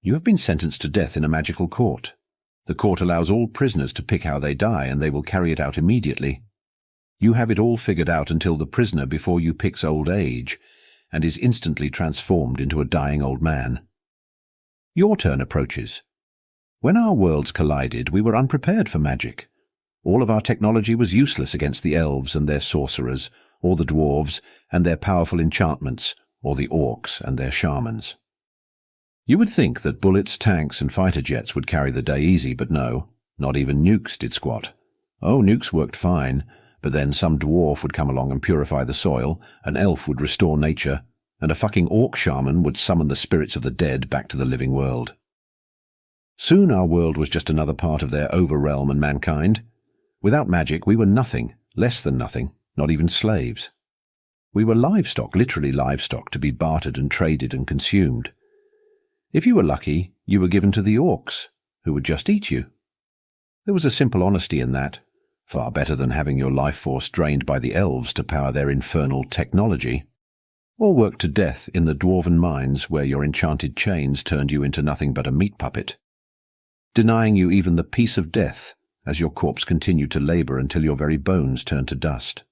You have been sentenced to death in a magical court. The court allows all prisoners to pick how they die, and they will carry it out immediately. You have it all figured out until the prisoner before you picks old age, and is instantly transformed into a dying old man. Your turn approaches. When our worlds collided, we were unprepared for magic. All of our technology was useless against the elves and their sorcerers, or the dwarves and their powerful enchantments, or the orcs and their shamans. You would think that bullets, tanks, and fighter jets would carry the day easy, but no, not even nukes did squat. Oh, nukes worked fine, but then some dwarf would come along and purify the soil, an elf would restore nature, and a fucking orc shaman would summon the spirits of the dead back to the living world. Soon our world was just another part of their overrealm and mankind. Without magic, we were nothing, less than nothing, not even slaves. We were livestock, literally livestock, to be bartered and traded and consumed. If you were lucky, you were given to the orcs, who would just eat you. There was a simple honesty in that, far better than having your life force drained by the elves to power their infernal technology, or work to death in the dwarven mines where your enchanted chains turned you into nothing but a meat puppet, denying you even the peace of death as your corpse continued to labor until your very bones turned to dust.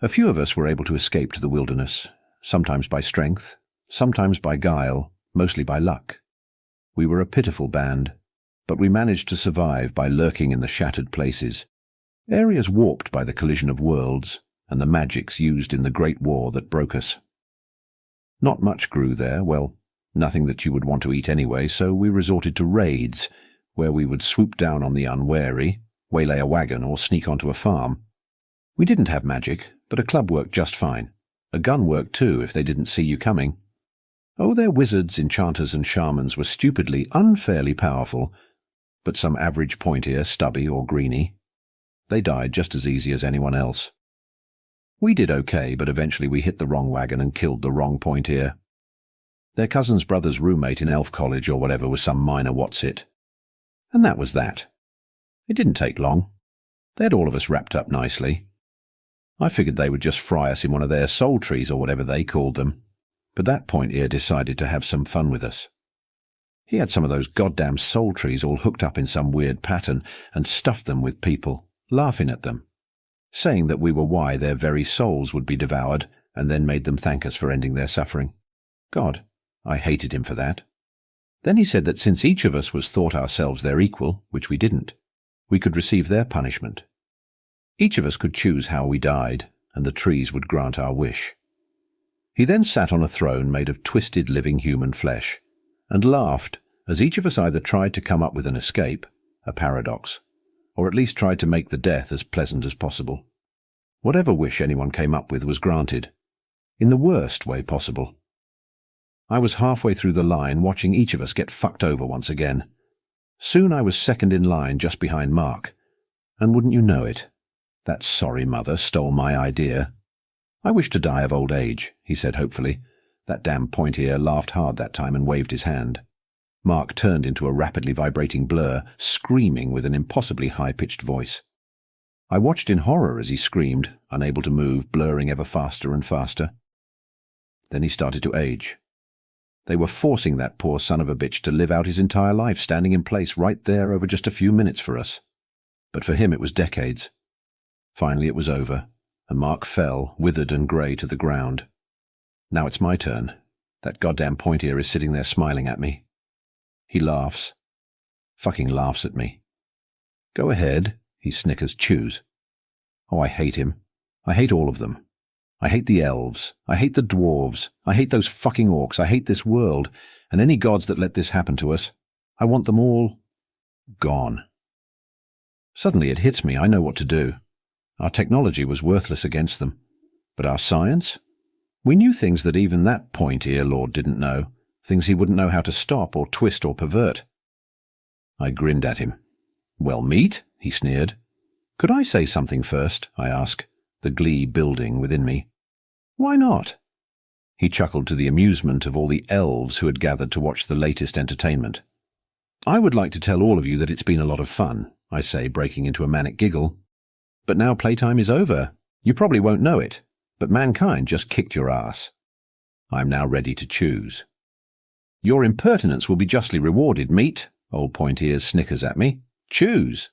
A few of us were able to escape to the wilderness, sometimes by strength, sometimes by guile, mostly by luck. We were a pitiful band, but we managed to survive by lurking in the shattered places, areas warped by the collision of worlds and the magics used in the Great War that broke us. Not much grew there, well, nothing that you would want to eat anyway, so we resorted to raids, where we would swoop down on the unwary, waylay a wagon, or sneak onto a farm. We didn't have magic, but a club worked just fine. A gun worked too if they didn't see you coming. Oh, their wizards, enchanters, and shamans were stupidly, unfairly powerful, but some average point-ear, stubby or greeny. They died just as easy as anyone else. We did okay, but eventually we hit the wrong wagon and killed the wrong point-ear. Their cousin's brother's roommate in Elf College or whatever was some minor what's-it. And that was that. It didn't take long. They had all of us wrapped up nicely. I figured they would just fry us in one of their soul trees or whatever they called them. But that point-ear decided to have some fun with us. He had some of those goddamn soul trees all hooked up in some weird pattern and stuffed them with people, laughing at them, saying that we were why their very souls would be devoured, and then made them thank us for ending their suffering. God, I hated him for that. Then he said that since each of us was thought ourselves their equal, which we didn't, we could receive their punishment. Each of us could choose how we died, and the trees would grant our wish. He then sat on a throne made of twisted living human flesh, and laughed as each of us either tried to come up with an escape, a paradox, or at least tried to make the death as pleasant as possible. Whatever wish anyone came up with was granted, in the worst way possible. I was halfway through the line watching each of us get fucked over once again. Soon I was second in line just behind Mark, and wouldn't you know it, that sorry mother stole my idea. I wish to die of old age, he said hopefully. That damn point-ear laughed hard that time and waved his hand. Mark turned into a rapidly vibrating blur, screaming with an impossibly high-pitched voice. I watched in horror as he screamed, unable to move, blurring ever faster and faster. Then he started to age. They were forcing that poor son of a bitch to live out his entire life standing in place right there over just a few minutes for us. But for him it was decades. Finally it was over, and Mark fell, withered and grey, to the ground. Now it's my turn. That goddamn point-ear is sitting there smiling at me. He laughs. Fucking laughs at me. Go ahead, he snickers, choose. Oh, I hate him. I hate all of them. I hate the elves. I hate the dwarves. I hate those fucking orcs. I hate this world, and any gods that let this happen to us. I want them all gone. Suddenly it hits me. I know what to do. Our technology was worthless against them. But our science? We knew things that even that point-ear lord didn't know, things he wouldn't know how to stop or twist or pervert. I grinned at him. Well, meat, he sneered. Could I say something first? I asked, the glee building within me. Why not? He chuckled to the amusement of all the elves who had gathered to watch the latest entertainment. I would like to tell all of you that it's been a lot of fun, I say, breaking into a manic giggle. But now playtime is over. You probably won't know it, but mankind just kicked your ass. I'm now ready to choose. Your impertinence will be justly rewarded, meat, old Point-Ears snickers at me. Choose.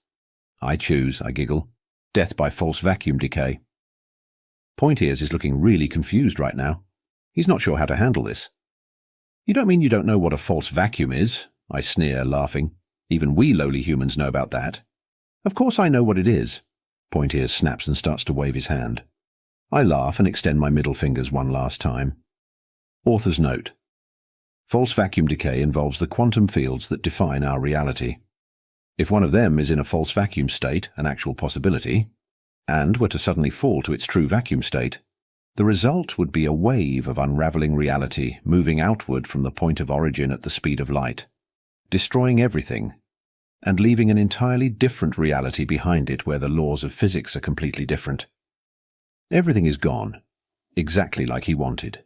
I choose, I giggle. Death by false vacuum decay. Point-Ears is looking really confused right now. He's not sure how to handle this. You don't mean you don't know what a false vacuum is? I sneer, laughing. Even we lowly humans know about that. Of course I know what it is. Point-Ears snaps and starts to wave his hand. I laugh and extend my middle fingers one last time. Author's note. False vacuum decay involves the quantum fields that define our reality. If one of them is in a false vacuum state, an actual possibility, and were to suddenly fall to its true vacuum state, the result would be a wave of unraveling reality moving outward from the point of origin at the speed of light, destroying everything, and leaving an entirely different reality behind it where the laws of physics are completely different. Everything is gone, exactly like he wanted.